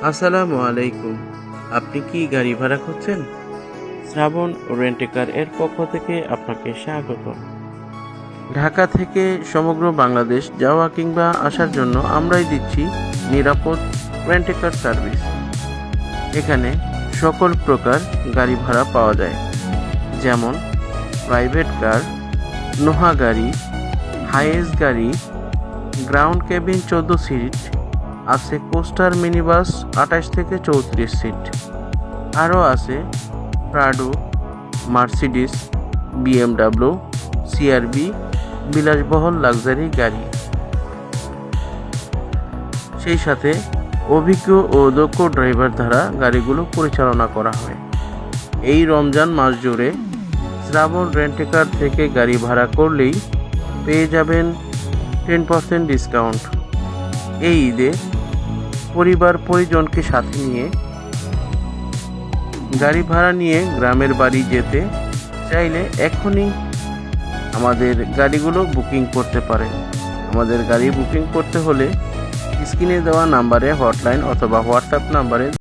আসসালামু আলাইকুম। আপনি কি গাড়ি ভাড়া করছেন? শ্রাবণ রেন্টেকার এর পক্ষ থেকে আপনাকে স্বাগত। ঢাকা থেকে সমগ্র বাংলাদেশ যাওয়া কিংবা আসার জন্য আমরাই দিচ্ছি নিরাপদ রেন্টেকার সার্ভিস। এখানে সকল প্রকার গাড়ি ভাড়া পাওয়া যায়, যেমন প্রাইভেট কার, নোহা গাড়ি, হাইএস গাড়ি, গ্রাউন্ড কেবিন 14 সিট, আছে কোস্টার মিনি বাস 28 থেকে 34 সিট, আরও আছে প্রাডো, মার্সিডিস, বিএমডাব্লিউ, সিআরবি বিলাসবহুল লাক্সারি গাড়ি। সেই সাথে অভিজ্ঞ ও দক্ষ ড্রাইভার দ্বারা গাড়িগুলো পরিচালনা করা হয়। এই রমজান মাস জুড়ে শ্রাবণ রেন্টেকার থেকে গাড়ি ভাড়া করলেই পেয়ে যাবেন 10% ডিসকাউন্ট। এই ঈদে পরিবার পরিজনকে সাথে নিয়ে গাড়ি ভাড়া নিয়ে গ্রামের বাড়ি যেতে চাইলে এখনই আমাদের গাড়িগুলো বুকিং করতে পারেন। আমাদের গাড়ি বুকিং করতে হলে স্ক্রিনে দেওয়া নাম্বারে হটলাইন অথবা হোয়াটসঅ্যাপ নাম্বারে